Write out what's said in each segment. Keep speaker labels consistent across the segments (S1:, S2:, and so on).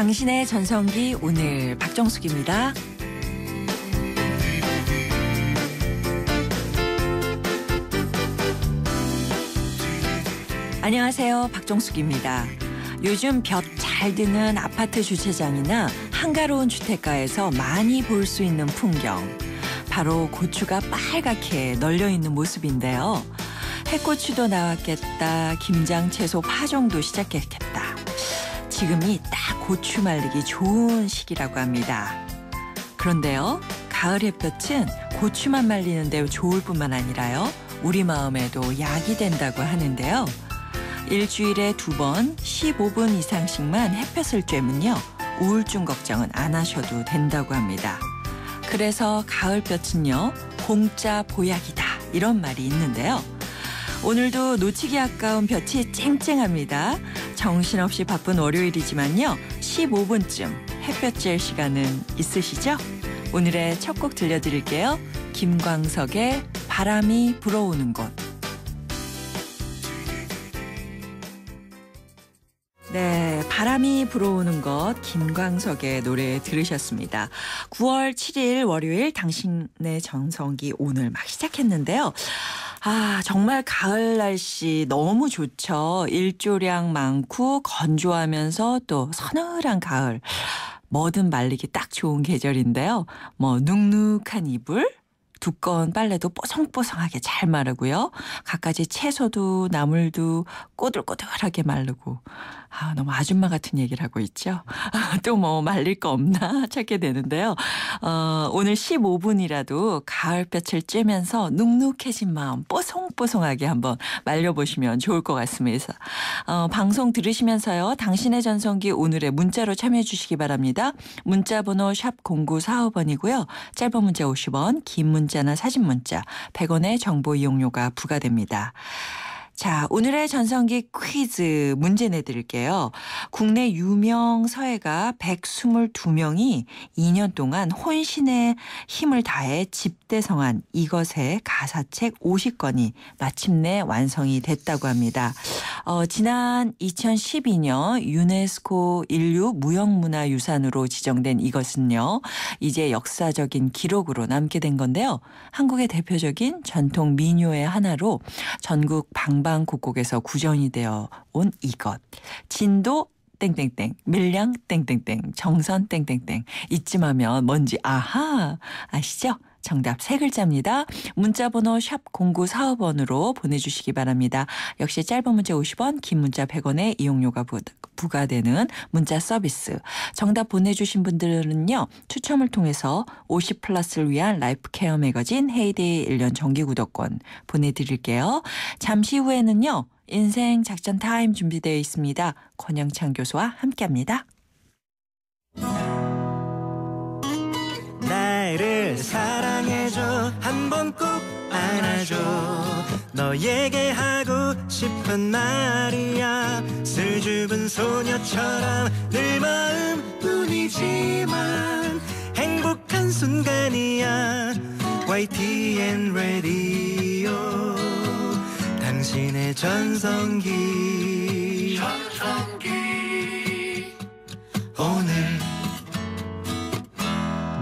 S1: 당신의 전성기 오늘 박정숙입니다. 안녕하세요. 박정숙입니다. 요즘 볕 잘 드는 아파트 주차장이나 한가로운 주택가에서 많이 볼 수 있는 풍경. 바로 고추가 빨갛게 널려있는 모습인데요. 해고추도 나왔겠다. 김장, 채소, 파종도 시작했겠다. 지금이 딱 고추 말리기 좋은 시기라고 합니다. 그런데요, 가을 햇볕은 고추만 말리는데 좋을 뿐만 아니라요, 우리 마음에도 약이 된다고 하는데요. 일주일에 2번 15분 이상씩만 햇볕을 쬐면요, 우울증 걱정은 안 하셔도 된다고 합니다. 그래서 가을볕은요, 공짜 보약이다, 이런 말이 있는데요. 오늘도 놓치기 아까운 볕이 쨍쨍합니다. 정신없이 바쁜 월요일이지만요, 15분쯤 햇볕 쬐 시간은 있으시죠? 오늘의 첫 곡 들려드릴게요. 김광석의 바람이 불어오는 곳. 네, 바람이 불어오는 것, 김광석의 노래 들으셨습니다. 9월 7일 월요일 당신의 전성기 오늘 막 시작했는데요. 정말 가을 날씨 너무 좋죠. 일조량 많고 건조하면서 또 서늘한 가을. 뭐든 말리기 딱 좋은 계절인데요. 눅눅한 이불, 두꺼운 빨래도 뽀송뽀송하게 잘 마르고요. 갖가지 채소도 나물도 꼬들꼬들하게 마르고. 너무 아줌마 같은 얘기를 하고 있죠. 또 말릴 거 없나 찾게 되는데요. 오늘 15분이라도 가을볕을 쬐면서 눅눅해진 마음 뽀송뽀송하게 한번 말려보시면 좋을 것 같습니다. 방송 들으시면서요, 당신의 전성기 오늘의 문자로 참여해 주시기 바랍니다. 문자 번호 샵 0945번이고요. 짧은 문자 50원, 긴 문자나 사진 문자 100원의 정보 이용료가 부과됩니다. 자, 오늘의 전성기 퀴즈 문제 내드릴게요. 국내 유명 서예가 122명이 2년 동안 혼신의 힘을 다해 집대성한 이것의 가사책 50권이 마침내 완성이 됐다고 합니다. 지난 2012년 유네스코 인류 무형문화유산으로 지정된 이것은요, 이제 역사적인 기록으로 남게 된 건데요. 한국의 대표적인 전통 민요의 하나로 전국 방방곡곡에서 구전이 되어 온 이것. 진도 땡땡땡, 밀양 땡땡땡, 정선 땡땡땡. 이쯤하면 뭔지 아시죠? 정답 3글자입니다. 문자번호 샵 0945번으로 보내주시기 바랍니다. 역시 짧은 문자 50원, 긴 문자 100원의 이용료가 부과되는 문자 서비스. 정답 보내주신 분들은요, 추첨을 통해서 50플러스를 위한 라이프 케어 매거진 헤이데이 1년 정기 구독권 보내드릴게요. 잠시 후에는요, 인생 작전 타임 준비되어 있습니다. 권영창 교수와 함께합니다.
S2: 나를 사랑해줘, 한번 꼭 안아줘. 너에게 하고 싶은 말이야. 수줍은 소녀처럼 늘 마음뿐이지만 행복한 순간이야. YTN 라디오, 당신의 전성기. 오늘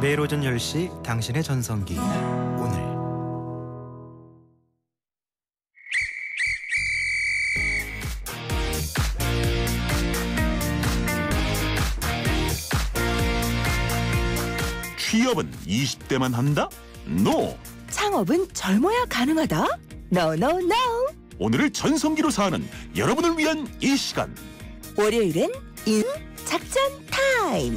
S2: 매일 오전 10시 당신의 전성기 오늘.
S3: 취업은 20대만 한다? NO!
S4: 창업은 젊어야 가능하다? No, no, no!
S3: 오늘을 전성기로 사는 여러분을 위한 이 시간.
S4: 월요일엔 인 작전 타임!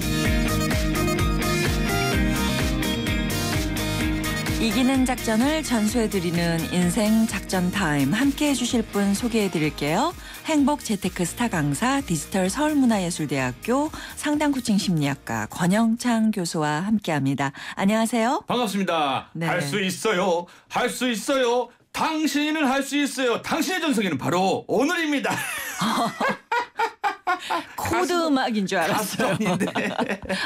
S1: 이기는 작전을 전수해드리는 인생 작전 타임. 함께해 주실 분 소개해드릴게요. 행복 재테크 스타 강사, 디지털 서울문화예술대학교 상담 코칭 심리학과 권영창 교수와 함께합니다. 안녕하세요.
S5: 반갑습니다.
S1: 네.
S5: 할 수 있어요. 할 수 있어요. 당신은 할 수 있어요. 당신의 전성기는 바로 오늘입니다.
S1: 코드 음악인 줄 알았어요.
S5: 가수인데.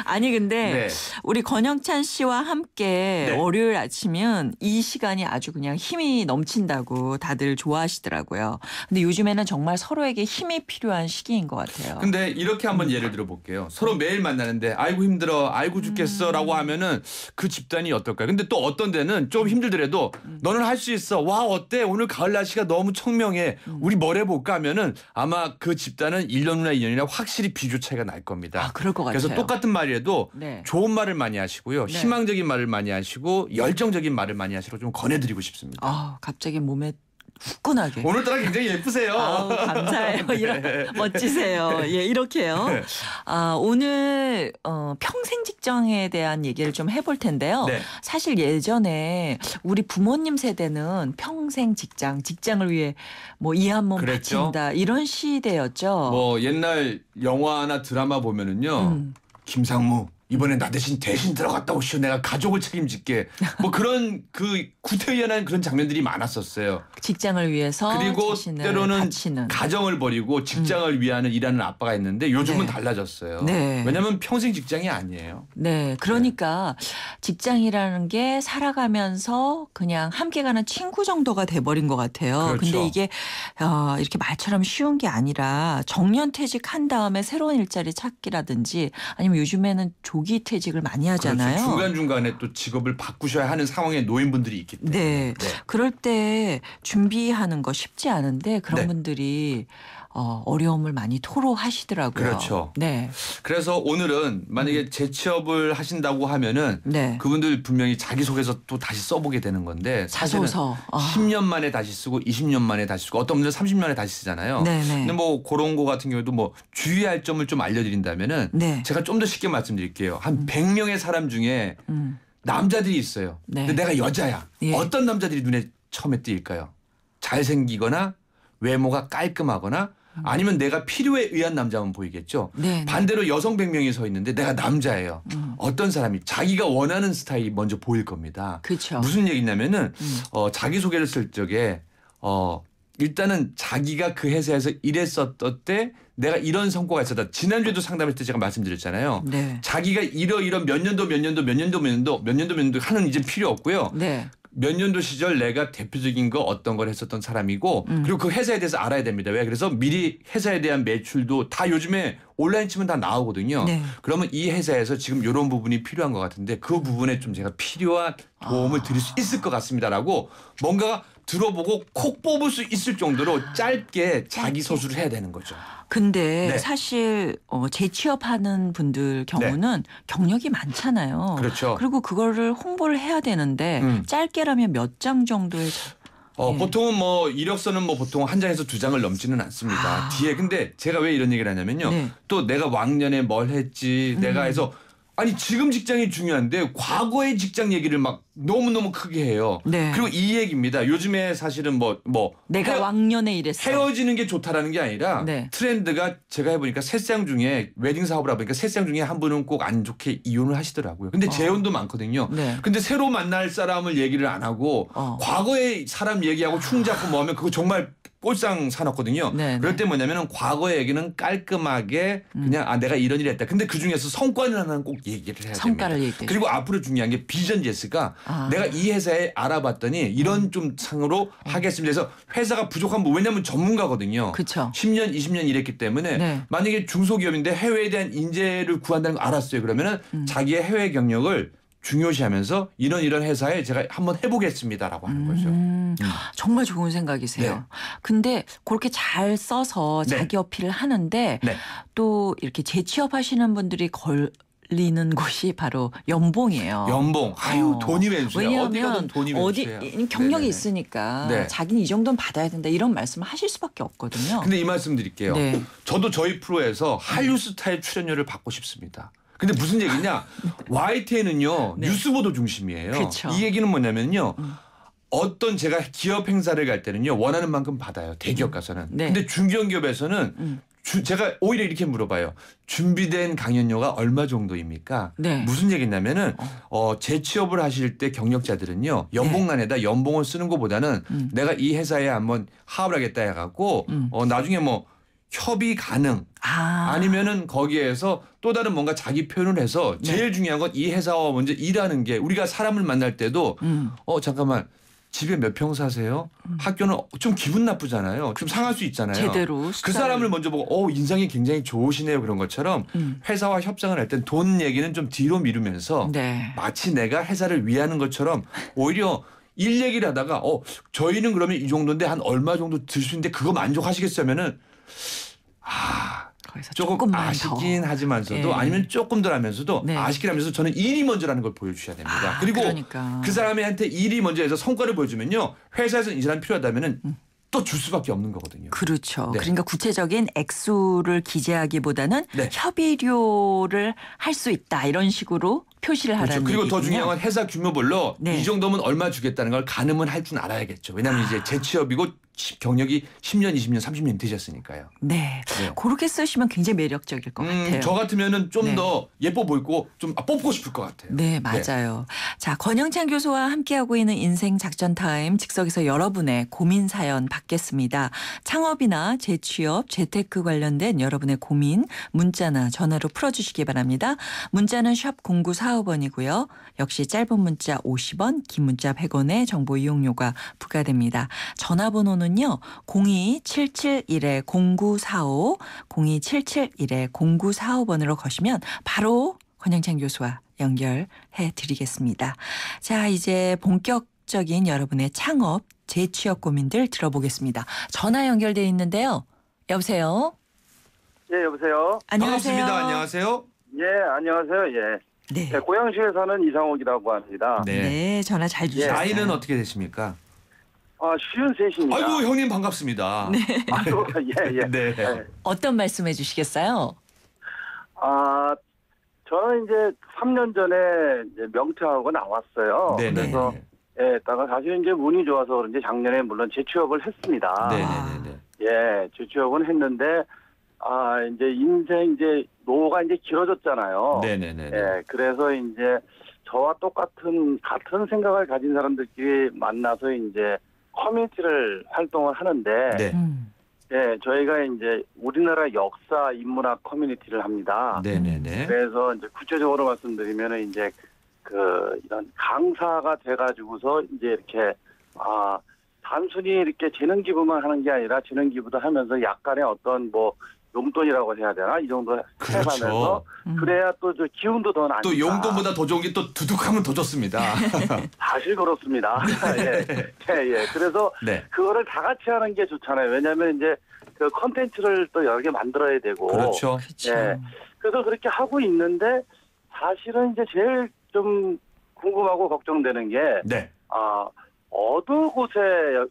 S1: 아니 근데
S5: 네.
S1: 우리 권영찬 씨와 함께
S5: 네.
S1: 월요일 아침은 이 시간이 아주 그냥 힘이 넘친다고 다들 좋아하시더라고요. 근데 요즘에는 정말 서로에게 힘이 필요한 시기인 것 같아요.
S5: 근데 이렇게 한번 예를 들어 볼게요. 서로 매일 만나는데 아이고 힘들어, 아이고 죽겠어라고 하면은 그 집단이 어떨까요? 근데 또 어떤 데는 좀 힘들더라도 너는 할 수 있어. 와 어때? 오늘 가을 날씨가 너무 청명해. 우리 뭘 해볼까 하면은 아마 그 집단은 1년 후나 2년이나 확실히 비교 차이가 날 겁니다.
S1: 아, 그럴 것 같아요.
S5: 그래서 똑같은 말이라도
S1: 네.
S5: 좋은 말을 많이 하시고요.
S1: 네.
S5: 희망적인 말을 많이 하시고 열정적인 말을 많이 하시라고 좀 권해드리고 싶습니다.
S1: 아, 갑자기 몸에 후끈하게.
S5: 오늘따라 굉장히 예쁘세요.
S1: 아우, 감사해요. 이런, 멋지세요. 예, 이렇게요.
S5: 네.
S1: 오늘 평생 직장에 대한 얘기를 좀 해볼 텐데요.
S5: 네.
S1: 사실 예전에 우리 부모님 세대는 평생 직장을 위해 뭐 이 한 몸
S5: 그랬죠.
S1: 바친다 이런 시대였죠.
S5: 뭐 옛날 영화나 드라마 보면은요. 김상무 이번에 나 대신 들어갔다 오시오. 내가 가족을 책임질게. 뭐 그런 그 구태의연한 그런 장면들이 많았었어요.
S1: 직장을 위해서
S5: 그리고
S1: 자신을
S5: 때로는
S1: 바치는.
S5: 가정을 버리고 직장을 위하는 일하는 아빠가 있는데 요즘은
S1: 네.
S5: 달라졌어요.
S1: 네.
S5: 왜냐하면 평생 직장이 아니에요.
S1: 네, 그러니까 직장이라는 게 살아가면서 그냥 함께 가는 친구 정도가 돼버린 것 같아요.
S5: 그렇죠.
S1: 근데 이게 이렇게 말처럼 쉬운 게 아니라 정년퇴직한 다음에 새로운 일자리 찾기라든지 아니면 요즘에는 조기 퇴직을 많이 하잖아요.
S5: 그렇죠. 중간중간에 또 직업을 바꾸셔야 하는 상황에 놓인 분들이 있기 때문에.
S1: 네. 그럴 때 준비하는 거 쉽지 않은데 그런
S5: 네.
S1: 분들이 어려움을 많이 토로하시더라고요.
S5: 그렇죠.
S1: 네.
S5: 그래서 오늘은 만약에 재취업을 하신다고 하면은
S1: 네.
S5: 그분들 분명히 자기소개서 또 다시 써보게 되는 건데 사실은
S1: 자소서.
S5: 10년 만에 다시 쓰고 20년 만에 다시 쓰고 어떤 분들은 30년 만에 다시 쓰잖아요.
S1: 네네.
S5: 근데 뭐 그런 거 같은 경우도 뭐 주의할 점을 좀 알려드린다면은
S1: 네.
S5: 제가 좀 더 쉽게 말씀드릴게요. 한 100명의 사람 중에 남자들이 있어요.
S1: 네.
S5: 근데 내가 여자야.
S1: 예.
S5: 어떤 남자들이 눈에 처음에 띄일까요? 잘생기거나 외모가 깔끔하거나 아니면 내가 필요에 의한 남자만 보이겠죠.
S1: 네.
S5: 반대로 여성 100명이 서 있는데 내가 남자예요. 어떤 사람이 자기가 원하는 스타일이 먼저 보일 겁니다.
S1: 그렇죠.
S5: 무슨 얘기냐면은 자기소개를 쓸 적에 일단은 자기가 그 회사에서 일했었던 때 내가 이런 성과가 있었다. 지난주에도 상담할 때 제가 말씀드렸잖아요.
S1: 네.
S5: 자기가 이런 몇 년도 하는 이제 필요 없고요.
S1: 네.
S5: 몇 년도 시절 내가 대표적인 거 어떤 걸 했었던 사람이고 그리고 그 회사에 대해서 알아야 됩니다. 왜? 그래서 미리 회사에 대한 매출도 다 요즘에 온라인 치면 다 나오거든요.
S1: 네.
S5: 그러면 이 회사에서 지금 이런 부분이 필요한 것 같은데 그 부분에 좀 제가 필요한 도움을 드릴 수 있을 것 같습니다라고 뭔가가 들어보고 콕 뽑을 수 있을 정도로 짧게 자기 소수를 해야 되는 거죠.
S1: 근데
S5: 네.
S1: 사실 재취업하는 분들 경우는 경력이 많잖아요.
S5: 그렇죠.
S1: 그리고 그거를 홍보를 해야 되는데 짧게라면 몇 장 정도의 예.
S5: 보통은 뭐 이력서는 뭐 보통 한 장에서 두 장을 넘지는 않습니다. 뒤에 근데 제가 왜 이런 얘기를 하냐면요.
S1: 네.
S5: 또 내가 왕년에 뭘 했지 내가 해서 아니 지금 직장이 중요한데 과거의 직장 얘기를 막 너무너무 크게 해요.
S1: 네.
S5: 그리고 이 얘기입니다. 요즘에 사실은 뭐
S1: 내가 왕년에 일했어.
S5: 헤어지는 게 좋다라는 게 아니라
S1: 네.
S5: 트렌드가 제가 해보니까 셋장 중에 웨딩 사업을 해보니까 셋장 중에 한 분은 꼭 안 좋게 이혼을 하시더라고요. 근데 재혼도 많거든요.
S1: 네.
S5: 근데 새로 만날 사람을 얘기를 안 하고 과거의 사람 얘기하고 충잡고 뭐 하면 그거 정말 꼴상 사놨거든요.
S1: 네,
S5: 그럴
S1: 네.
S5: 때 뭐냐면은 과거의 얘기는 깔끔하게 그냥 내가 이런 일을 했다. 근데 그중에서 성과를 하나는 꼭 얘기를 해야
S1: 성과를
S5: 됩니다.
S1: 얘기해.
S5: 그리고 앞으로 중요한 게 비전 제스가 내가 이 회사에 알아봤더니 이런 좀 상으로 하겠습니다. 그래서 회사가 부족한 부 왜냐하면 전문가거든요.
S1: 그쵸.
S5: 10년, 20년 일했기 때문에
S1: 네.
S5: 만약에 중소기업인데 해외에 대한 인재를 구한다는 거 알았어요. 그러면은 자기의 해외 경력을 중요시하면서 이런 회사에 제가 한번 해보겠습니다라고 하는 거죠.
S1: 정말 좋은 생각이세요.
S5: 네.
S1: 근데 그렇게 잘 써서
S5: 네.
S1: 자기 어필을 하는데
S5: 네.
S1: 또 이렇게 재취업하시는 분들이 걸리는 곳이 바로 연봉이에요.
S5: 연봉. 아유 돈이 왼수야. 어디 가든
S1: 왜냐하면
S5: 돈이 왼수야.
S1: 경력이
S5: 네네네.
S1: 있으니까
S5: 네.
S1: 자기는 이 정도는 받아야 된다 이런 말씀을 하실 수밖에 없거든요.
S5: 근데 이 말씀 드릴게요.
S1: 네.
S5: 저도 저희 프로에서 한류 스타일 출연료를 받고 싶습니다. 근데 무슨 얘기냐? YTN은요
S1: 네.
S5: 뉴스 보도 중심이에요.
S1: 그쵸.
S5: 이 얘기는 뭐냐면요. 어떤 제가 기업 행사를 갈 때는요 원하는 만큼 받아요. 대기업 가서는.
S1: 네.
S5: 근데 중견기업에서는 제가 오히려 이렇게 물어봐요. 준비된 강연료가 얼마 정도입니까?
S1: 네.
S5: 무슨 얘기냐면은 재취업을 하실 때 경력자들은요 연봉란에다 연봉을 쓰는 것보다는 내가 이 회사에 한번 하업을 하겠다 해갖고 나중에 뭐 협의 가능 아니면은 거기에서 또 다른 뭔가 자기 표현을 해서 제일 중요한 건 이 회사와 먼저 일하는 게 우리가 사람을 만날 때도 잠깐만 집에 몇 평 사세요? 학교는 좀 기분 나쁘잖아요. 좀 상할 수 있잖아요.
S1: 제대로
S5: 그 사람을 먼저 보고 인상이 굉장히 좋으시네요. 그런 것처럼 회사와 협상을 할 땐 돈 얘기는 좀 뒤로 미루면서
S1: 네.
S5: 마치 내가 회사를 위하는 것처럼 오히려 일 얘기를 하다가 저희는 그러면 이 정도인데 한 얼마 정도 들 수 있는데 그거 만족하시겠어면은
S1: 거기서
S5: 조금
S1: 조금만
S5: 아쉽긴
S1: 더.
S5: 하지만서도
S1: 예.
S5: 아니면 조금 덜 하면서도
S1: 네.
S5: 아쉽긴 하면서 저는 일이 먼저라는 걸 보여주셔야 됩니다. 그리고
S1: 그러니까.
S5: 그 사람한테 일이 먼저 해서 성과를 보여주면요. 회사에서 이 사람이 필요하다면은 또 줄 수밖에 없는 거거든요.
S1: 그렇죠.
S5: 네.
S1: 그러니까 구체적인 액수를 기재하기보다는
S5: 네.
S1: 협의료를 할 수 있다 이런 식으로 표시를
S5: 그렇죠.
S1: 하라는
S5: 그리고
S1: 얘기군요.
S5: 더 중요한 건 회사 규모별로
S1: 네.
S5: 이 정도면 얼마 주겠다는 걸 가늠은 할 줄 알아야겠죠. 왜냐하면 이제 재취업이고 경력이 10년, 20년, 30년 되셨으니까요.
S1: 네.
S5: 네.
S1: 그렇게 쓰시면 굉장히 매력적일 것 같아요.
S5: 저 같으면은 좀
S1: 네.
S5: 더 예뻐 보이고 좀 뽑고 싶을 것 같아요.
S1: 네, 맞아요. 자, 권영찬 교수와 함께하고 있는 인생 작전 타임 즉석에서 여러분의 고민 사연 받겠습니다. 창업이나 재취업, 재테크 관련된 여러분의 고민 문자나 전화로 풀어주시기 바랍니다. 문자는 샵 0945번이고요. 역시 짧은 문자 50원, 긴 문자 100원의 정보 이용료가 부과됩니다. 전화번호는요. 02771-0945, 02771-0945번으로 거시면 바로 권영찬 교수와 연결해 드리겠습니다. 자, 이제 본격적인 여러분의 창업, 재취업 고민들 들어보겠습니다. 전화 연결돼 있는데요. 여보세요?
S6: 예, 여보세요?
S1: 안녕하세요.
S5: 반갑습니다. 안녕하세요.
S6: 예, 안녕하세요. 예.
S1: 네.
S6: 네, 고양시에 사는 이상옥이라고 합니다.
S1: 네, 전화 잘 주셨어요.
S5: 나이는 어떻게 되십니까?
S6: 53입니다.
S5: 아이고 형님 반갑습니다.
S6: 아이고, 예, 예.
S5: 네.
S6: 예.
S1: 어떤 말씀해 주시겠어요?
S6: 저는 이제 3년 전에 이제 명퇴하고 나왔어요.
S5: 네네.
S6: 그래서 예, 다가 사실 이제 운이 좋아서 그런지 작년에 물론 재취업을 했습니다.
S5: 네네네.
S6: 예, 재취업은 했는데 이제 인생 이제 노후가 이제 길어졌잖아요.
S5: 네네네.
S6: 예, 그래서 이제 저와 같은 생각을 가진 사람들끼리 만나서 이제 커뮤니티를 활동을 하는데,
S5: 네.
S6: 예, 저희가 이제 우리나라 역사 인문학 커뮤니티를 합니다.
S5: 네네네.
S6: 그래서 이제 구체적으로 말씀드리면은 이제 이런 강사가 돼가지고서 이제 이렇게 단순히 이렇게 재능 기부만 하는 게 아니라 재능 기부도 하면서 약간의 어떤 뭐 용돈이라고 해야 되나 이 정도 해가면서 그래야 또 저 기운도 더 나니까.
S5: 또 용돈보다 더 좋은 게 또 두둑하면 더 좋습니다.
S6: 사실 그렇습니다. 예, 예. 그래서
S5: 네.
S6: 그거를 다 같이 하는 게 좋잖아요. 왜냐하면 이제 그 컨텐츠를 또 여러 개 만들어야 되고.
S5: 그렇죠.
S1: 그렇죠.
S6: 예. 그래서 그렇게 하고 있는데 사실은 이제 제일 좀 궁금하고 걱정되는 게
S5: 네.
S6: 어느 곳에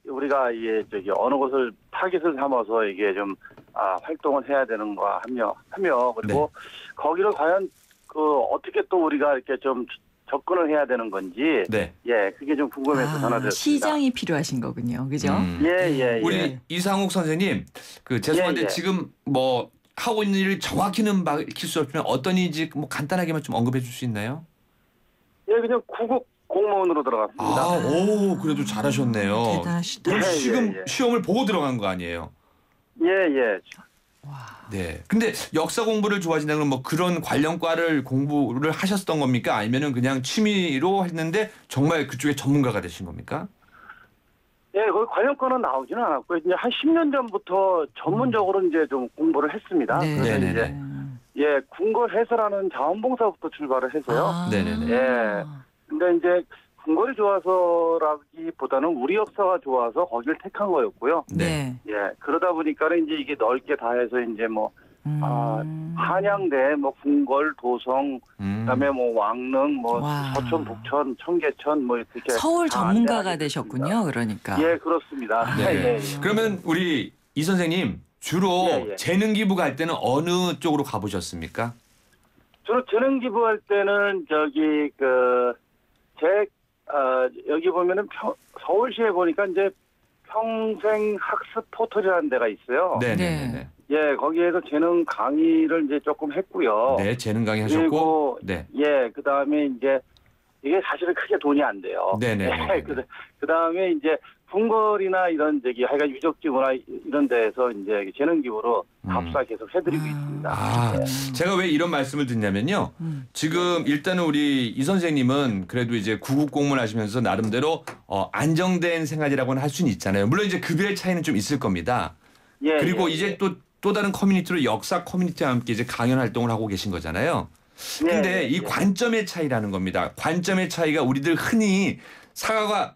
S6: 우리가 이게 어느 곳을 타깃을 삼아서 이게 좀 활동을 해야 되는가 하며 그리고 거기를 과연 어떻게 또 우리가 이렇게 좀 접근을 해야 되는 건지
S5: 네.
S6: 예 그게 좀 궁금해서 전화드렸습니다.
S1: 시장이 필요하신 거군요, 그죠?
S6: 예.
S5: 우리 이상욱 선생님, 죄송한데
S6: 예.
S5: 지금 뭐 하고 있는 일을 정확히는 밝힐 수 없지만 어떤 일인지 뭐 간단하게만 좀 언급해 줄 수 있나요?
S6: 예, 그냥 구급 공무원으로 들어갔습니다.
S5: 오, 그래도 잘하셨네요.
S1: 대단하시다.
S5: 그럼
S6: 예,
S5: 지금
S6: 예.
S5: 시험을 보고 들어간 거 아니에요?
S6: 예.
S5: 네. 근데 역사 공부를 좋아하신다면 뭐 그런 관련과를 공부를 하셨던 겁니까? 아니면은 그냥 취미로 했는데 정말 그쪽에 전문가가 되신 겁니까?
S6: 예, 거기 관련권은 나오지는 않았고요. 이제 한 10년 전부터 전문적으로 이제 좀 공부를 했습니다.
S1: 네.
S6: 그래서
S5: 네네네.
S6: 이제 예, 궁궐해설하는 자원봉사부터 출발을 해서요.
S5: 네네네.
S6: 예. 근데 이제 궁궐이 좋아서라기보다는 우리 역사가 좋아서 거기를 택한 거였고요.
S1: 네.
S6: 예, 그러다 보니까는 이제 이게 넓게 다 해서 이제 뭐 한양대, 뭐 궁궐, 도성, 그다음에 뭐 왕릉, 뭐
S1: 와.
S6: 서천, 북천, 청계천, 뭐 이렇게
S1: 서울
S6: 다
S1: 전문가가
S6: 안내하게
S1: 되셨군요,
S6: 됐습니다.
S1: 그러니까.
S6: 예, 그렇습니다.
S5: 네.
S6: 예.
S5: 그러면 우리 이 선생님 주로
S6: 예.
S5: 재능 기부 갈 때는 어느 쪽으로 가보셨습니까?
S6: 주로 재능 기부할 때는 저기 여기 보면은 서울시에 보니까 이제 평생 학습 포털이라는 데가 있어요.
S5: 네네네.
S6: 예, 거기에서 재능 강의를 이제 조금 했고요.
S5: 네, 재능 강의 하셨고,
S6: 그리고
S5: 네,
S6: 예, 그 다음에 이제 이게 사실은 크게 돈이 안 돼요.
S5: 네네.
S6: 그 다음에 이제 궁궐이나 이런 하여간 유적지구나 이런 데에서 이제 재능 기부로 답사 계속 해드리고 있습니다.
S5: 아, 제가 왜 이런 말씀을 드냐면요. 지금 일단은 우리 이 선생님은 그래도 이제 구급 공무원 하시면서 나름대로 안정된 생활이라고는 할 수는 있잖아요. 물론 이제 급여의 차이는 좀 있을 겁니다.
S6: 예,
S5: 그리고
S6: 예,
S5: 이제 또 다른 커뮤니티로 역사 커뮤니티와 함께 이제 강연 활동을 하고 계신 거잖아요. 근데 이 관점의 차이라는 겁니다. 관점의 차이가 우리들 흔히 사과가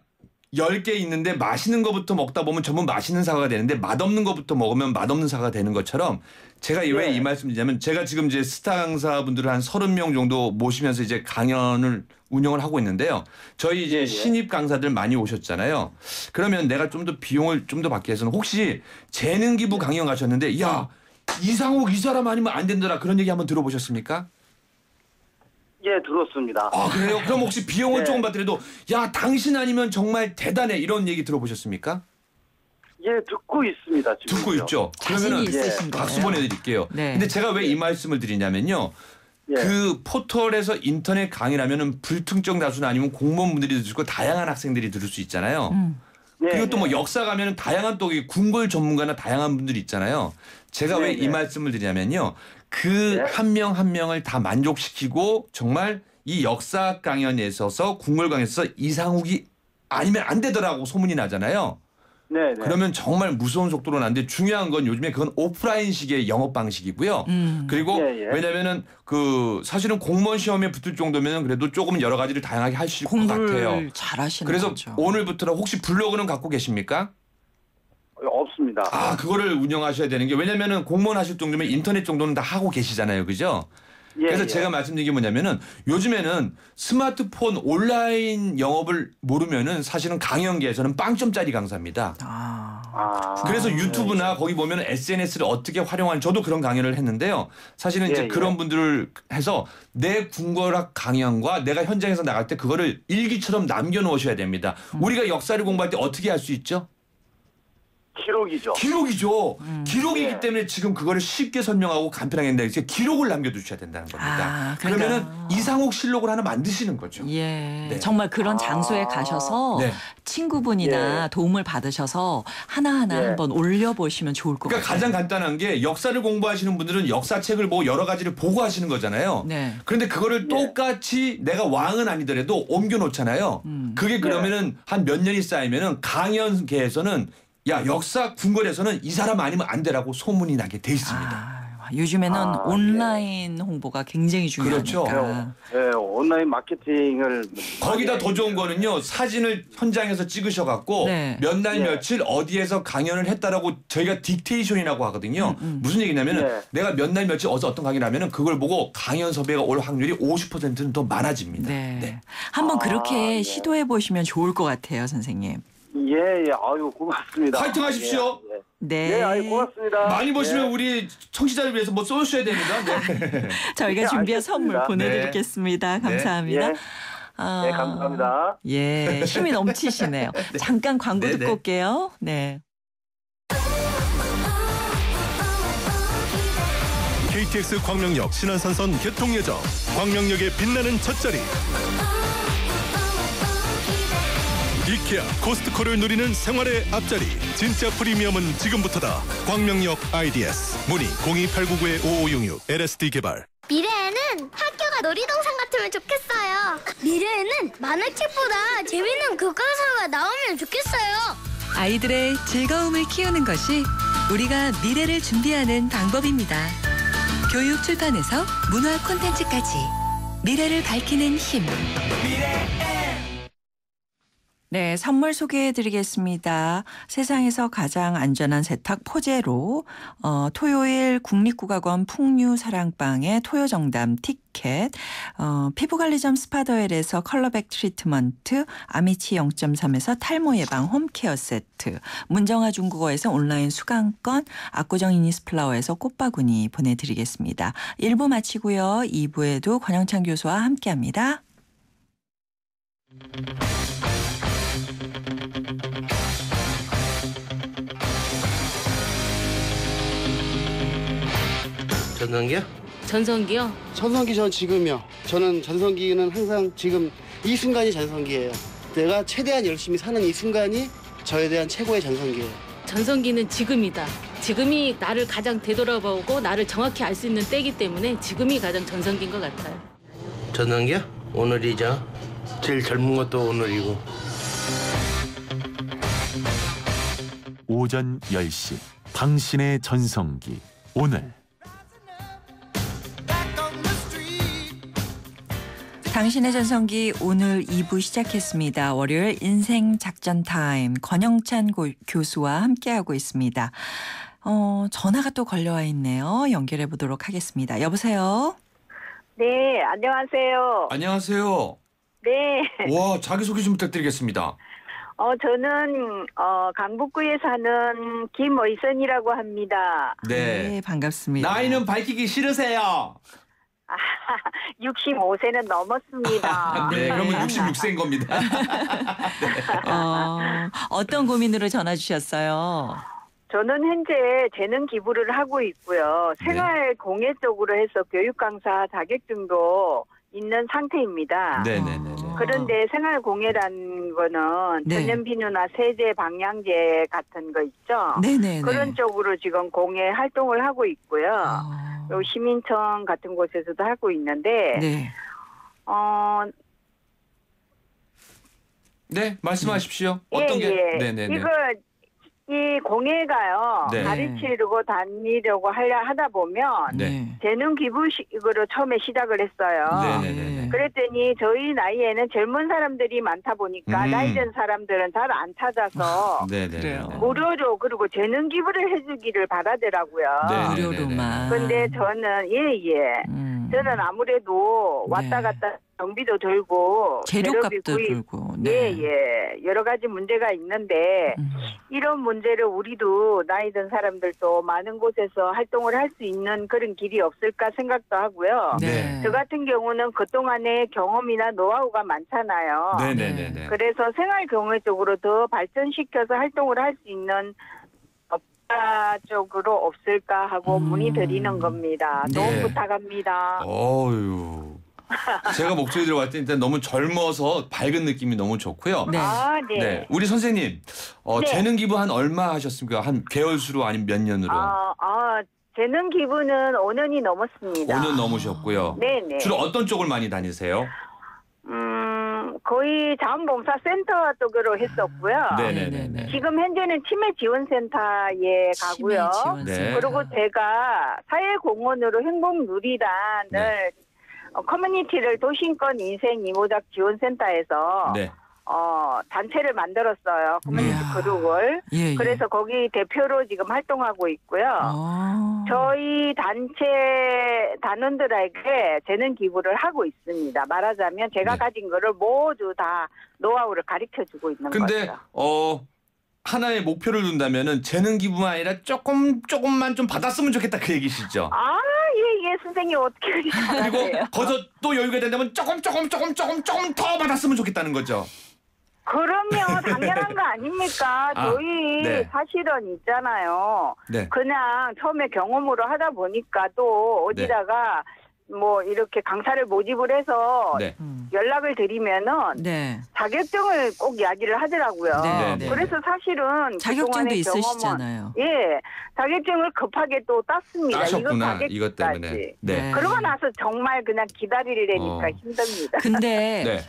S5: 10개 있는데 맛있는 것부터 먹다 보면 전부 맛있는 사과가 되는데 맛없는 것부터 먹으면 맛없는 사과가 되는 것처럼 제가 왜 이 말씀 드리냐면 제가 지금 이제 스타 강사분들을 한 30명 정도 모시면서 이제 강연을 운영을 하고 있는데요. 저희 이제 신입 강사들 많이 오셨잖아요. 그러면 내가 좀 더 비용을 좀 더 받기 위해서는 혹시 재능 기부 강연 가셨는데 야, 이상욱 이 사람 아니면 안 된다라 그런 얘기 한번 들어보셨습니까?
S6: 예, 들었습니다.
S5: 아, 그래요? 그럼 혹시 비용을 조금 받더라도 야, 당신 아니면 정말 대단해 이런 얘기 들어보셨습니까?
S6: 예, 듣고 있습니다. 지금요.
S5: 듣고 있죠.
S1: 자신이
S5: 그러면은
S1: 있으신 거예요.
S5: 박수 보내드릴게요.
S1: 네.
S5: 근데 제가 왜 이 말씀을 드리냐면요.
S6: 예.
S5: 그 포털에서 인터넷 강의라면은 불특정 다수는 아니면 공무원분들이 들고 다양한 학생들이 들을 수 있잖아요.
S6: 예,
S5: 그리고 또 뭐
S6: 예.
S5: 역사 가면은 다양한 또 궁궐 전문가나 다양한 분들이 있잖아요. 제가 왜 이 말씀을 드리냐면요. 그 한 명 한 명을 다 만족시키고 정말 이 역사 강연에 있어서 궁궐 강연에 있어서 이상욱이 아니면 안 되더라고 소문이 나잖아요.
S6: 네, 네.
S5: 그러면 정말 무서운 속도로 나는데 중요한 건 요즘에 그건 오프라인식의 영업 방식이고요. 그리고
S6: 예, 예.
S5: 왜냐면은 그 사실은 공무원 시험에 붙을 정도면은 그래도 조금 여러 가지를 다양하게 할 수 있을 것 같아요.
S1: 공부를 잘하시는
S5: 그래서
S1: 거죠.
S5: 오늘부터 혹시 블로그는 갖고 계십니까?
S6: 없습니다.
S5: 아, 그거를 운영하셔야 되는 게 왜냐면은 공무원 하실 정도면 인터넷 정도는 다 하고 계시잖아요. 그죠?
S6: 예,
S5: 그래서
S6: 예.
S5: 제가 말씀드린 게 뭐냐면은 요즘에는 스마트폰 온라인 영업을 모르면은 사실은 강연계에서는 빵점짜리 강사입니다. 그래서 유튜브나 거기 보면 SNS를 어떻게 활용하는 저도 그런 강연을 했는데요. 사실은 이제
S6: 예, 예.
S5: 그런 분들을 해서 내 궁궐학 강연과 내가 현장에서 나갈 때 그거를 일기처럼 남겨놓으셔야 됩니다. 우리가 역사를 공부할 때 어떻게 할 수 있죠?
S6: 기록이죠.
S5: 기록이죠. 기록이기
S6: 예.
S5: 때문에 지금 그거를 쉽게 설명하고 간편하게 한다. 이제 기록을 남겨두셔야 된다는 겁니다.
S1: 그러니까.
S5: 그러면은 이상욱 실록을 하나 만드시는 거죠.
S1: 예,
S5: 네.
S1: 정말 그런 장소에 가셔서
S5: 네.
S1: 친구분이나 도움을 받으셔서 하나하나
S6: 예.
S1: 한번 올려보시면 좋을 것
S5: 그러니까
S1: 같아요.
S5: 가장 간단한 게 역사를 공부하시는 분들은 역사책을 보고 여러 가지를 보고 하시는 거잖아요.
S1: 네.
S5: 그런데 그거를 똑같이 내가 왕은 아니더라도 옮겨 놓잖아요. 그게 그러면은 한 몇 년이 쌓이면은 강연계에서는 야, 역사 궁궐에서는 이 사람 아니면 안 되라고 소문이 나게 돼 있습니다.
S1: 요즘에는 온라인 홍보가 굉장히 중요하니까.
S5: 그렇죠.
S6: 예, 온라인 마케팅을
S5: 거기다
S6: 많이
S5: 더 좋은 거는요. 사진을 현장에서 찍으셔 갖고
S1: 네.
S5: 몇 날
S6: 예.
S5: 며칠 어디에서 강연을 했다라고 저희가 딕테이션이라고 하거든요. 무슨 얘기냐면은
S6: 예.
S5: 내가 몇 날 며칠 어디서 어떤 강의를 하면은 그걸 보고 강연 섭외가 올 확률이 50%는 더 많아집니다.
S1: 네. 한번 그렇게
S6: 예.
S1: 시도해 보시면 좋을 것 같아요, 선생님.
S6: 예, 예. 아유, 고맙습니다.
S5: 파이팅 하십시오.
S6: 예, 예.
S1: 네.
S6: 예, 아유, 고맙습니다.
S5: 많이 보시면
S6: 예.
S5: 우리 청취자를 위해서 뭐 쏘셔야 됩니다. 네.
S1: 저희가
S6: 네,
S1: 준비한
S6: 알겠습니다.
S1: 선물 보내드리겠습니다. 감사합니다.
S6: 예.
S1: 아,
S6: 네, 감사합니다.
S1: 예, 힘이 넘치시네요. 잠깐 광고
S5: 네,
S1: 듣고
S5: 네.
S1: 올게요. 네.
S3: KTX 광명역 신안산선 개통 예정. 광명역의 빛나는 첫자리. 이케아 코스트코를 누리는 생활의 앞자리. 진짜 프리미엄은 지금부터다. 광명역 IDS. 문의 02899-5566 LSD 개발.
S7: 미래에는 학교가 놀이동산 같으면 좋겠어요. 미래에는 만화책보다 재밌는 교과서가 나오면 좋겠어요.
S8: 아이들의 즐거움을 키우는 것이 우리가 미래를 준비하는 방법입니다. 교육 출판에서 문화 콘텐츠까지 미래를 밝히는 힘.
S1: 네, 선물 소개해드리겠습니다. 세상에서 가장 안전한 세탁 포제로 토요일 국립국악원 풍류사랑방의 토요정담 티켓, 피부관리점 스파더엘에서 컬러백 트리트먼트, 아미치 0.3에서 탈모 예방 홈케어 세트, 문정아 중국어에서 온라인 수강권, 압구정 이니스플라워에서 꽃바구니 보내드리겠습니다. 1부 마치고요. 2부에도 권영찬 교수와 함께합니다.
S9: 전성기요?
S10: 전성기요?
S9: 전성기 전 지금이요. 저는 전성기는 항상 지금 이 순간이 전성기예요. 내가 최대한 열심히 사는 이 순간이 저에 대한 최고의 전성기예요.
S10: 전성기는 지금이다. 지금이 나를 가장 되돌아보고 나를 정확히 알 수 있는 때이기 때문에 지금이 가장 전성기인 것 같아요.
S9: 전성기요? 오늘이죠. 제일 젊은 것도 오늘이고.
S3: 오전 10시 당신의 전성기 오늘.
S1: 당신의 전성기 오늘 2부 시작했습니다. 월요일 인생 작전 타임 권영찬 교수와 함께하고 있습니다. 전화가 또 걸려와 있네요. 연결해 보도록 하겠습니다. 여보세요?
S11: 네, 안녕하세요.
S5: 안녕하세요.
S11: 네.
S5: 와, 자기소개 좀 부탁드리겠습니다.
S11: 저는 강북구에 사는 김의선이라고 합니다.
S5: 네.
S1: 반갑습니다.
S5: 나이는 밝히기 싫으세요?
S11: 65세는 넘었습니다.
S5: 네, 그러면 66세인 겁니다.
S1: 어떤 고민으로 전화 주셨어요?
S11: 저는 현재 재능 기부를 하고 있고요. 생활 공예 쪽으로 해서 교육 강사 자격증도 있는 상태입니다.
S5: 네네네.
S11: 그런데 생활 공예라는 거는
S1: 네.
S11: 전염 비누나 세제 방향제 같은 거 있죠.
S1: 네네.
S11: 그런 쪽으로 지금 공예 활동을 하고 있고요. 요 시민청 같은 곳에서도 하고 있는데,
S1: 네.
S5: 네, 말씀하십시오. 어떤 게? 네네네.
S11: 이 공예가요.
S5: 네.
S11: 가르치려고 다니려고 하다 보면
S5: 네.
S11: 재능 기부식으로 처음에 시작을 했어요.
S5: 네네네.
S11: 그랬더니 저희 나이에는 젊은 사람들이 많다 보니까 나이 든 사람들은 잘 안 찾아서
S5: 네네.
S11: 무료로 그리고 재능 기부를 해주기를 바라더라고요.
S1: 무료로만.
S11: 근데 저는 저는 아무래도 왔다 갔다 경비도 들고
S1: 재료값도 들고. 네.
S11: 여러 가지 문제가 있는데 이런 문제를 우리도 나이 든 사람들도 많은 곳에서 활동을 할 수 있는 그런 길이 없을까 생각도 하고요.
S1: 네.
S11: 저 같은 경우는 그동안의 경험이나 노하우가 많잖아요.
S5: 네네네.
S11: 그래서 생활 경제 쪽으로 더 발전시켜서 활동을 할 수 있는 업자 쪽으로 없을까 하고 문의드리는 겁니다. 도움
S5: 네.
S11: 부탁합니다.
S5: 어유. 제가 목소리 들어봤을 때 일단 너무 젊어서 밝은 느낌이 너무 좋고요.
S1: 네.
S5: 네. 우리 선생님, 재능 기부 한 얼마 하셨습니까? 한 개월 수로 아니면 몇 년으로?
S11: 재능 기부는 5년이 넘었습니다.
S5: 5년 넘으셨고요.
S11: 네네.
S5: 주로 어떤 쪽을 많이 다니세요?
S11: 거의 자원봉사센터 쪽으로 했었고요.
S5: 네네네.
S11: 지금 현재는 치매지원센터에 가고요.
S5: 네.
S11: 그리고 제가 사회공헌으로 행복누리단을 커뮤니티를 도심권 인생 이모작 지원센터에서
S5: 네.
S11: 단체를 만들었어요. 커뮤니티 그룹을.
S1: 예.
S11: 그래서 거기 대표로 지금 활동하고 있고요. 저희 단체 단원들에게 재능 기부를 하고 있습니다. 말하자면 제가 가진 거를 모두 다 노하우를 가르쳐주고 있는
S5: 근데
S11: 거죠.
S5: 하나의 목표를 둔다면은 재능 기부만 아니라 조금만 좀 받았으면 좋겠다 그 얘기시죠?
S11: 예, 선생님 어떻게 그렇게 잘하세요?
S5: 그리고 거기서 또 여유가 된다면 조금 더 받았으면 좋겠다는 거죠.
S11: 그럼요, 당연한 거 아닙니까? 저희 사실은 있잖아요.
S5: 네.
S11: 그냥 처음에 경험으로 하다 보니까 또 어디다가 뭐 이렇게 강사를 모집을 해서 연락을 드리면은 자격증을 꼭 이야기를 하더라고요. 그래서 사실은
S1: 자격증도 있으시잖아요.
S11: 자격증을 급하게 또 땄습니다.
S5: 따셨구나, 이것 때문에. 네.
S11: 그러고 나서 정말 그냥 기다리려니까 힘듭니다.
S1: 근데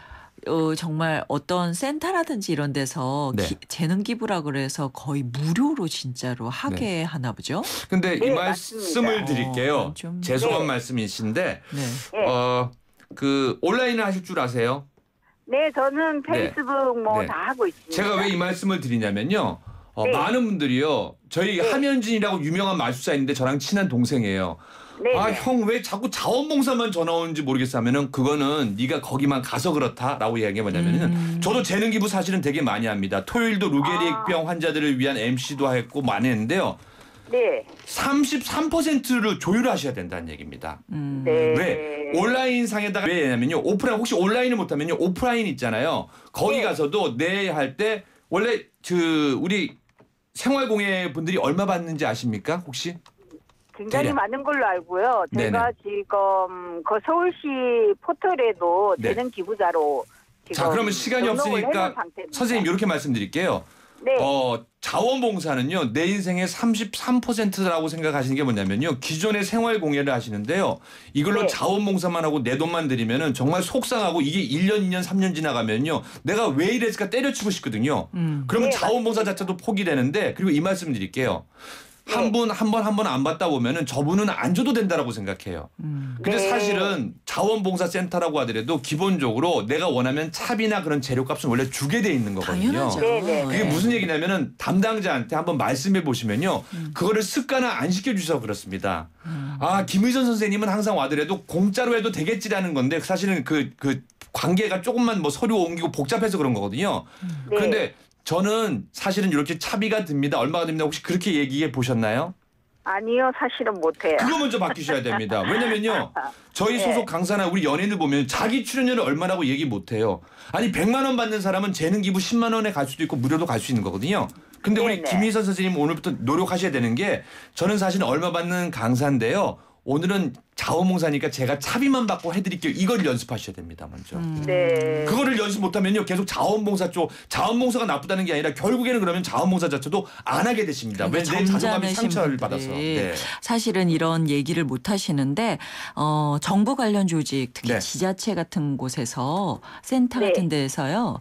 S1: 정말 어떤 센터라든지 이런 데서 재능 기부라 그래서 거의 무료로 진짜로 하게 하나 보죠?
S5: 근데 이 말씀을 드릴게요. 죄송한 말씀이신데 그 온라인을 하실 줄 아세요?
S11: 네, 저는 페이스북 다 하고 있습니다.
S5: 제가 왜 이 말씀을 드리냐면요. 많은 분들이요. 저희 함현진이라고 유명한 마술사 있는데 저랑 친한 동생이에요. 형 왜 자꾸 자원봉사만 전화 오는지 모르겠어 하면은 그거는 네가 거기만 가서 그렇다라고 이야기가 뭐냐면은 저도 재능 기부 사실은 되게 많이 합니다. 토요일도 루게릭병 환자들을 위한 MC도 했고 많이 했는데요. 33%를 조율하셔야 된다는 얘기입니다. 왜? 온라인 상에다가 왜 하냐면요. 오프라인 혹시 온라인을 못하면요. 오프라인 있잖아요. 거기 가서도 할 때 원래 우리 생활공예 분들이 얼마 받는지 아십니까? 혹시?
S11: 굉장히 많은 걸로 알고요. 제가 지금 그 서울시 포털에도 재능 기부자로 지금
S5: 자, 그러면 시간이 없으니까 선생님 이렇게 말씀드릴게요.
S11: 네.
S5: 자원봉사는요, 내 인생의 33%라고 생각하시는 게 뭐냐면요, 기존의 생활 공예를 하시는데요, 이걸로
S11: 네.
S5: 자원봉사만 하고 내 돈만 들이면은 정말 속상하고 이게 1년, 2년, 3년 지나가면요, 내가 왜 이랬을까 때려치고 싶거든요. 그러면
S11: 네,
S5: 자원봉사 자체도 포기되는데, 그리고 이 말씀 드릴게요. 한 번 안 받다 보면은 저분은 안 줘도 된다라고 생각해요. 근데
S11: 네.
S5: 사실은 자원봉사센터라고 하더라도 기본적으로 내가 원하면 차비나 그런 재료값은 원래 주게 돼 있는 거거든요.
S1: 당연하죠.
S11: 네.
S5: 그게 무슨 얘기냐면은 담당자한테 한번 말씀해 보시면요. 그거를 습관화 안 시켜주셔서 그렇습니다. 김의선 선생님은 항상 와더라도 공짜로 해도 되겠지라는 건데 사실은 그 관계가 조금만 뭐 서류 옮기고 복잡해서 그런 거거든요.
S11: 네.
S5: 그런데 저는 사실은 이렇게 차비가 듭니다. 얼마가 듭니다. 혹시 그렇게 얘기해 보셨나요?
S11: 아니요, 사실은 못해요.
S5: 그거 먼저 바뀌셔야 됩니다. 왜냐면요. 저희
S11: 네.
S5: 소속 강사나 우리 연예인들 보면 자기 출연료를 얼마라고 얘기 못해요. 아니 100만 원 받는 사람은 재능 기부 10만 원에 갈 수도 있고 무료도 갈 수 있는 거거든요. 근데 우리
S11: 네네.
S5: 김희선 선생님 오늘부터 노력하셔야 되는 게 저는 사실 얼마 받는 강사인데요. 오늘은 자원봉사니까 제가 차비만 받고 해드릴게요. 이걸 연습하셔야 됩니다. 먼저.
S11: 네.
S5: 그거를 연습 못하면요. 계속 자원봉사 쪽 자원봉사가 나쁘다는 게 아니라 결국에는 그러면 자원봉사 자체도 안 하게 되십니다. 왜 내 자존감이
S1: 점잖으신
S5: 상처를
S1: 분들이
S5: 받아서. 네.
S1: 사실은 이런 얘기를 못 하시는데 정부 관련 조직 특히
S5: 네.
S1: 지자체 같은 곳에서 센터
S11: 네.
S1: 같은 데에서요.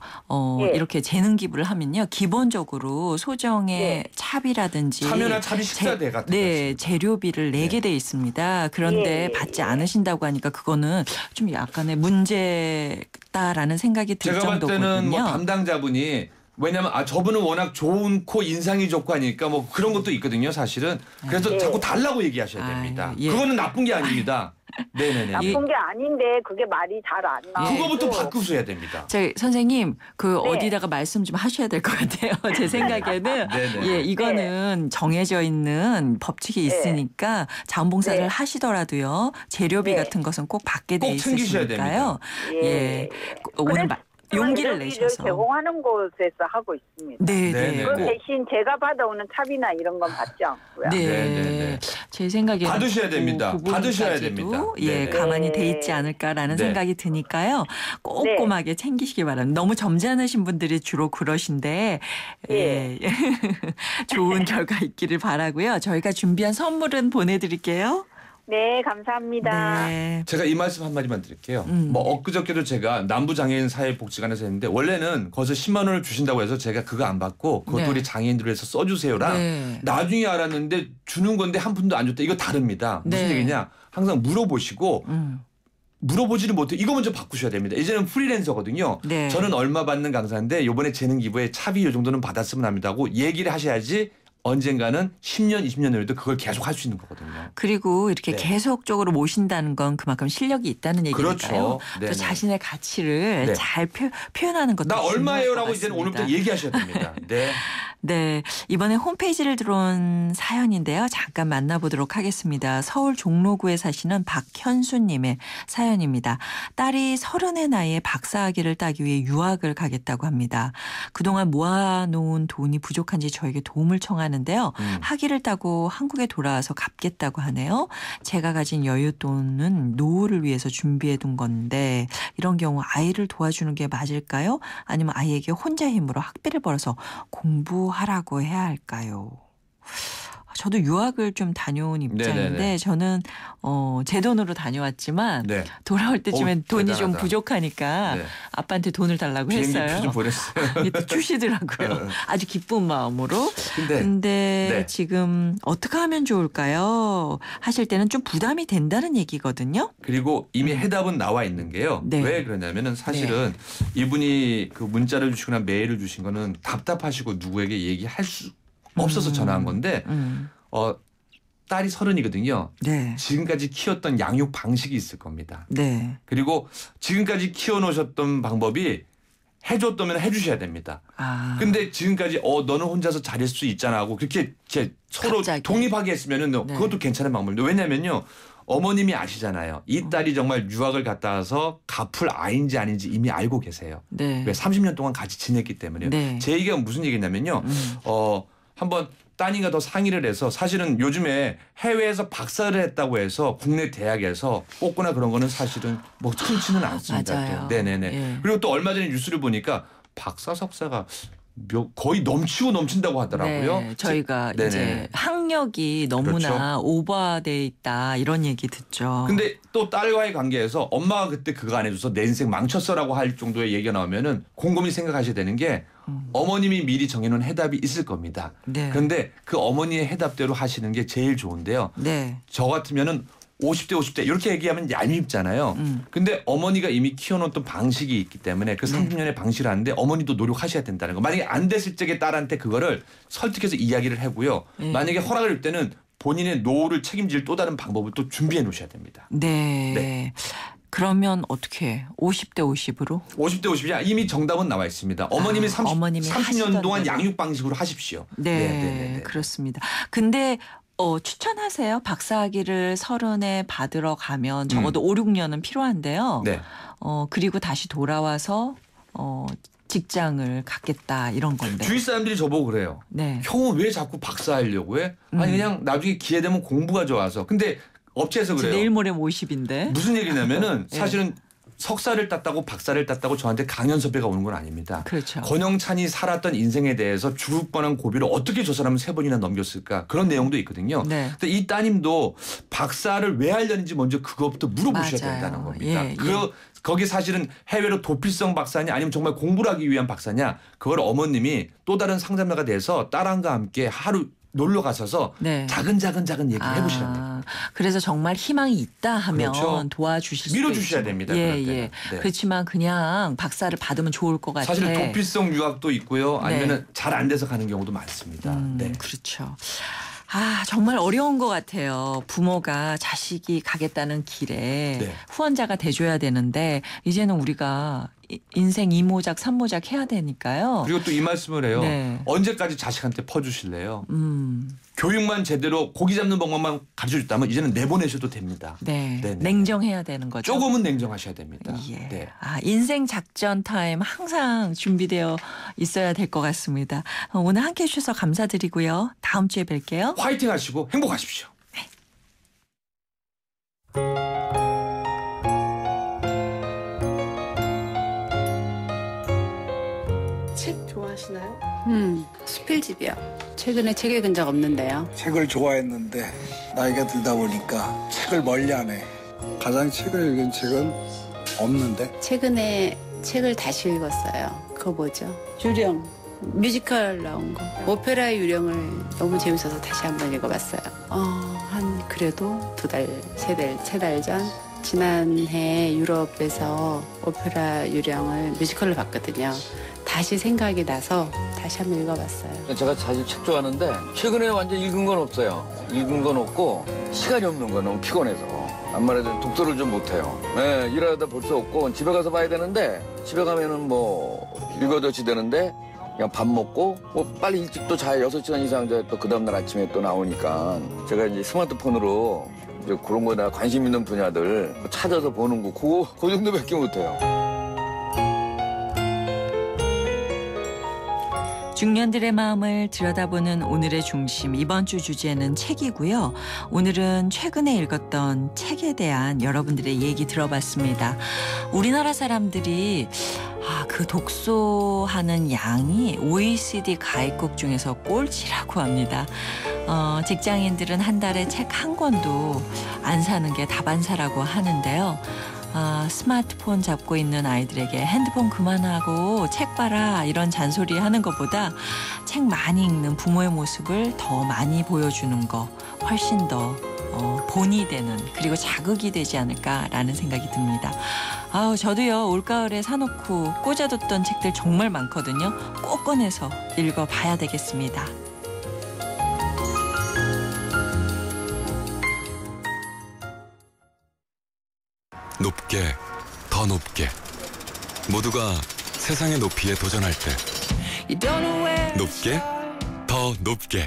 S11: 네.
S1: 이렇게 재능 기부를 하면요. 기본적으로 소정의
S11: 네.
S1: 차비라든지
S5: 참여나 차비 식사대 같은
S1: 네, 재료비를 내게 돼 있습니다. 그런데
S11: 예.
S1: 받지 않으신다고 하니까 그거는 좀 약간의 문제다라는 생각이 들
S5: 제가 봤을
S1: 정도거든요.
S5: 때는 뭐 담당자분이 왜냐면 저분은 워낙 좋고 인상이 좋고 하니까 뭐 그런 것도 있거든요, 사실은. 그래서
S11: 네.
S5: 자꾸 달라고 얘기하셔야 됩니다.
S1: 예.
S5: 그거는 나쁜 게 아닙니다. 네네네.
S11: 나쁜 게 아닌데 그게 말이 잘 안 나오고.
S5: 그거부터 바꾸셔야 됩니다.
S1: 선생님 그
S11: 네.
S1: 어디다가 말씀 좀 하셔야 될 것 같아요. 제 생각에는
S5: 네네.
S1: 예 이거는 정해져 있는 법칙이 있으니까 자원봉사를
S11: 네.
S1: 하시더라도요 재료비
S11: 네.
S1: 같은 것은 꼭 받게 돼
S5: 꼭 챙기셔야
S1: 있으니까요.
S11: 예.
S1: 예. 오늘
S11: 그래서
S1: 용기를
S11: 재료비를
S1: 내셔서
S11: 제공하는 곳에서 하고 있습니다.
S1: 네,
S5: 네네.
S1: 네.
S11: 그 대신 제가 받아오는 차비나 이런 건 받지 않고요.
S1: 네.
S5: 네네네.
S1: 제 생각에는
S5: 받으셔야 됩니다.
S1: 그
S5: 받으셔야
S1: 부분까지도
S5: 됩니다.
S1: 예,
S5: 네네.
S1: 가만히 돼 있지 않을까라는
S5: 네.
S1: 생각이 드니까요. 꼼꼼하게 챙기시기 바랍니다. 너무 점잖으신 분들이 주로 그러신데 예. 좋은 결과 있기를 바라고요. 저희가 준비한 선물은 보내드릴게요.
S11: 네, 감사합니다.
S1: 네.
S5: 제가 이 말씀 한마디만 드릴게요. 뭐 엊그저께도 제가 남부장애인 사회복지관에서 했는데 원래는 거기서 10만 원을 주신다고 해서 제가 그거 안 받고 그것도
S1: 네.
S5: 우리 장애인들을 해서 써주세요랑
S1: 네.
S5: 나중에 알았는데 주는 건데 한 푼도 안 줬다. 이거 다릅니다. 무슨
S1: 네.
S5: 얘기냐. 항상 물어보시고 물어보지를 못해. 이거 먼저 바꾸셔야 됩니다. 이제는 프리랜서거든요.
S1: 네.
S5: 저는 얼마 받는 강사인데 이번에 재능 기부에 차비 이 정도는 받았으면 합니다 하고 얘기를 하셔야지 언젠가는 10년, 20년 후에도 그걸 계속 할 수 있는 거거든요.
S1: 그리고 이렇게
S5: 네.
S1: 계속적으로 모신다는 건 그만큼 실력이 있다는 얘기니까요.
S5: 그렇죠.
S1: 또
S5: 네네.
S1: 자신의 가치를
S5: 네.
S1: 잘 표현하는 것도
S5: 나
S1: 중요할
S5: 얼마예요라고
S1: 것
S5: 이제는
S1: 같습니다.
S5: 오늘부터 얘기하셔야 됩니다. 네.
S1: 네, 이번에 홈페이지를 들어온 사연인데요. 잠깐 만나보도록 하겠습니다. 서울 종로구에 사시는 박현수님의 사연입니다. 딸이 30의 나이에 박사학위를 따기 위해 유학을 가겠다고 합니다. 그동안 모아놓은 돈이 부족한지 저에게 도움을 청하는데요. 학위를 따고 한국에 돌아와서 갚겠다고 하네요. 제가 가진 여윳돈은 노후를 위해서 준비해둔 건데 이런 경우 아이를 도와주는 게 맞을까요? 아니면 아이에게 혼자 힘으로 학비를 벌어서 공부하라고 해야 할까요? 저도 유학을 좀 다녀온 입장인데
S5: 네네네.
S1: 저는 제 돈으로 다녀왔지만
S5: 네.
S1: 돌아올 때쯤엔 돈이 좀
S5: 대단하다.
S1: 부족하니까
S5: 네.
S1: 아빠한테 돈을 달라고
S5: 비행기
S1: 했어요.
S5: 표 좀 보냈어요.
S1: 이게 또 주시더라고요. 아주 기쁜 마음으로. 근데
S5: 네.
S1: 지금 어떻게 하면 좋을까요? 하실 때는 좀 부담이 된다는 얘기거든요.
S5: 그리고 이미 해답은 나와 있는 게요.
S1: 네.
S5: 왜 그러냐면은 사실은 이분이 그 문자를 주시거나 메일을 주신 거는 답답하시고 누구에게 얘기할 수 없어서 전화한 건데 딸이 30이거든요.
S1: 네.
S5: 지금까지 키웠던 양육 방식이 있을 겁니다.
S1: 네.
S5: 그리고 지금까지 키워놓으셨던 방법이 해줬다면 해주셔야 됩니다. 근데 지금까지 너는 혼자서 잘할 수 있잖아 하고 그렇게 서로
S1: 갑자기.
S5: 독립하게 했으면은 그것도 괜찮은 방법입니다. 왜냐면요. 어머님이 아시잖아요. 이 딸이 정말 유학을 갔다 와서 갚을 아이인지 아닌지 이미 알고 계세요.
S1: 네.
S5: 왜 30년 동안 같이 지냈기 때문에요.
S1: 네.
S5: 제 얘기가 무슨 얘기냐면요. 한번 따님과 더 상의를 해서 사실은 요즘에 해외에서 박사를 했다고 해서 국내 대학에서 뽑거나 그런 거는 사실은 뭐 흔치는 않습니다.
S1: 맞아요.
S5: 또. 네네네.
S1: 예.
S5: 그리고 또 얼마 전에 뉴스를 보니까 박사 석사가 거의 넘치고 넘친다고 하더라고요.
S1: 네, 저희가
S5: 네네.
S1: 이제 학력이 너무나
S5: 그렇죠.
S1: 오버돼 있다 이런 얘기 듣죠.
S5: 근데 또 딸과의 관계에서 엄마가 그때 그거 안 해줘서 내 인생 망쳤어라고 할 정도의 얘기가 나오면은 곰곰이 생각하셔야 되는 게 어머님이 미리 정해놓은 해답이 있을 겁니다.
S1: 네.
S5: 그런데 그 어머니의 해답대로 하시는 게 제일 좋은데요.
S1: 네.
S5: 저 같으면은 50대 이렇게 얘기하면 얄밉잖아요. 근데 어머니가 이미 키워놓던 방식이 있기 때문에 그 30년의 방식을 하는데 어머니도 노력하셔야 된다는 거. 만약에 안 됐을 적에 딸한테 그거를 설득해서 이야기를 하고요. 만약에 허락을 줄 때는 본인의 노후를 책임질 또 다른 방법을 또 준비해 놓으셔야 됩니다.
S1: 네.
S5: 네.
S1: 그러면 어떻게 해? 50대 50으로?
S5: 50대 50이야 이미 정답은 나와 있습니다. 어머님이 30년 동안 양육 방식으로 하십시오.
S1: 네, 그렇습니다. 근데 추천하세요. 박사학위를 30에 받으러 가면 적어도 5, 6년은 필요한데요.
S5: 네.
S1: 그리고 다시 돌아와서 직장을 갖겠다 이런 건데.
S5: 주위 사람들이 저보고 그래요.
S1: 네.
S5: 형은 왜 자꾸 박사하려고 해? 아니 그냥 나중에 기회 되면 공부가 좋아서. 근데 업체에서 그래요.
S1: 내일 모레 50인데.
S5: 무슨 얘기냐면은
S1: 네.
S5: 사실은 석사를 땄다고 박사를 땄다고 저한테 강연 섭외가 오는 건 아닙니다.
S1: 그렇죠.
S5: 권영찬이 살았던 인생에 대해서 죽을 뻔한 고비를 어떻게 저 사람은 3번이나 넘겼을까 그런 내용도 있거든요.
S1: 네.
S5: 근데 이 따님도 박사를 왜 하려는지 먼저 그것부터 물어보셔야
S1: 맞아요.
S5: 된다는 겁니다.
S1: 예.
S5: 거기 사실은 해외로 도피성 박사냐 아니면 정말 공부를 하기 위한 박사냐 그걸 어머님이 또 다른 상담가가 돼서 딸과 함께 하루 놀러 가셔서 작은 얘기를 해보시면 됩니다.
S1: 그래서 정말 희망이 있다 하면
S5: 그렇죠.
S1: 도와주실 수
S5: 밀어주셔야 됩니다.
S1: 예,
S5: 그럴 때는.
S1: 예.
S5: 네.
S1: 그렇지만 그냥 박사를 받으면 좋을 것 같아요.
S5: 사실 도피성 유학도 있고요. 아니면 잘 안 돼서 가는 경우도 많습니다. 네.
S1: 그렇죠. 정말 어려운 것 같아요. 부모가 자식이 가겠다는 길에 후원자가 돼줘야 되는데 이제는 우리가 인생 2모작 3모작 해야 되니까요.
S5: 그리고 또 이 말씀을 해요.
S1: 네.
S5: 언제까지 자식한테 퍼주실래요? 교육만 제대로 고기 잡는 방법만 가르쳐줬다면 이제는 내보내셔도 됩니다.
S1: 네.
S5: 네네.
S1: 냉정해야 되는 거죠.
S5: 조금은 냉정하셔야 됩니다.
S1: 예.
S5: 네.
S1: 인생 작전 타임 항상 준비되어 있어야 될 것 같습니다. 오늘 함께해 주셔서 감사드리고요. 다음 주에 뵐게요.
S5: 화이팅 하시고 행복하십시오.
S12: 책 좋아하시나요? 수필집이요. 최근에 책 읽은 적 없는데요.
S13: 책을 좋아했는데 나이가 들다 보니까 책을 멀리하네. 가장 책을 읽은 책은 없는데.
S12: 최근에 책을 다시 읽었어요. 그거 뭐죠? 유령. 뮤지컬 나온 거. 오페라 유령을 너무 재밌어서 다시 한번 읽어봤어요. 한 그래도 2달, 3달 전 지난해 유럽에서 오페라 유령을 뮤지컬로 봤거든요. 다시 생각이 나서 다시 한번 읽어봤어요.
S14: 제가 사실 책 좋아하는데 최근에 완전 읽은 건 없어요. 읽은 건 없고 시간이 없는 거 너무 피곤해서. 아무래도 독서를 좀 못해요. 네, 일하다 볼 수 없고 집에 가서 봐야 되는데 집에 가면은 뭐 7-8시 되는데 그냥 밥 먹고 뭐 빨리 일찍 또 자요. 6시간 이상 자요. 또 그 다음날 아침에 또 나오니까 제가 이제 스마트폰으로 이제 그런 거나 관심 있는 분야들 찾아서 보는 거 그 정도밖에 못해요.
S1: 중년들의 마음을 들여다보는 오늘의 중심, 이번 주 주제는 책이고요. 오늘은 최근에 읽었던 책에 대한 여러분들의 얘기 들어봤습니다. 우리나라 사람들이 그 독서하는 양이 OECD 가입국 중에서 꼴찌라고 합니다. 직장인들은 한 달에 책 한 권도 안 사는 게 다반사라고 하는데요. 스마트폰 잡고 있는 아이들에게 핸드폰 그만하고 책 봐라 이런 잔소리 하는 것보다 책 많이 읽는 부모의 모습을 더 많이 보여주는 거 훨씬 더 본이 되는 그리고 자극이 되지 않을까라는 생각이 듭니다. 저도요 올가을에 사놓고 꽂아뒀던 책들 정말 많거든요. 꼭 꺼내서 읽어봐야 되겠습니다.
S15: 높게, 더 높게. 모두가 세상의 높이에 도전할 때. 높게, 더 높게.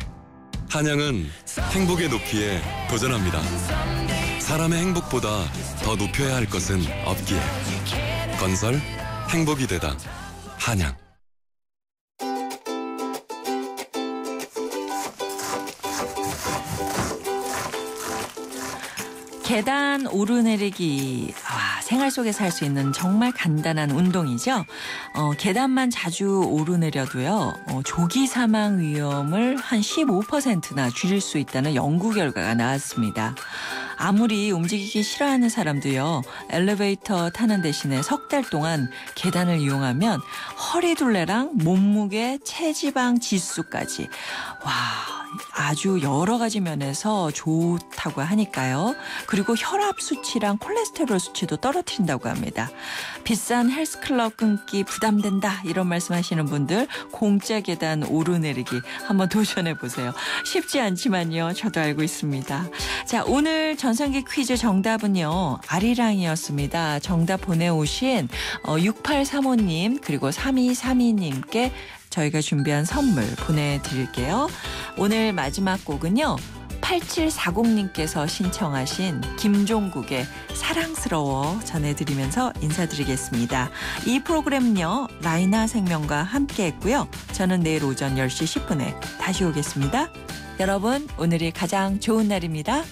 S15: 한양은 행복의 높이에 도전합니다. 사람의 행복보다 더 높여야 할 것은 없기에. 건설, 행복이 되다. 한양.
S1: 계단 오르내리기. 생활 속에서 할 수 있는 정말 간단한 운동이죠. 계단만 자주 오르내려도요. 조기 사망 위험을 한 15%나 줄일 수 있다는 연구 결과가 나왔습니다. 아무리 움직이기 싫어하는 사람도요. 엘리베이터 타는 대신에 석 달 동안 계단을 이용하면 허리둘레랑 몸무게, 체지방 지수까지 아주 여러 가지 면에서 좋다고 하니까요. 그리고 혈압 수치랑 콜레스테롤 수치도 떨어뜨린다고 합니다. 비싼 헬스클럽 끊기 부담된다 이런 말씀하시는 분들 공짜 계단 오르내리기 한번 도전해보세요. 쉽지 않지만요. 저도 알고 있습니다. 자, 오늘 전성기 퀴즈 정답은요. 아리랑이었습니다. 정답 보내오신 6835님 그리고 3232님께 저희가 준비한 선물 보내드릴게요. 오늘 마지막 곡은요. 8740님께서 신청하신 김종국의 사랑스러워 전해드리면서 인사드리겠습니다. 이 프로그램은요. 라이나 생명과 함께했고요. 저는 내일 오전 10시 10분에 다시 오겠습니다. 여러분 오늘이 가장 좋은 날입니다.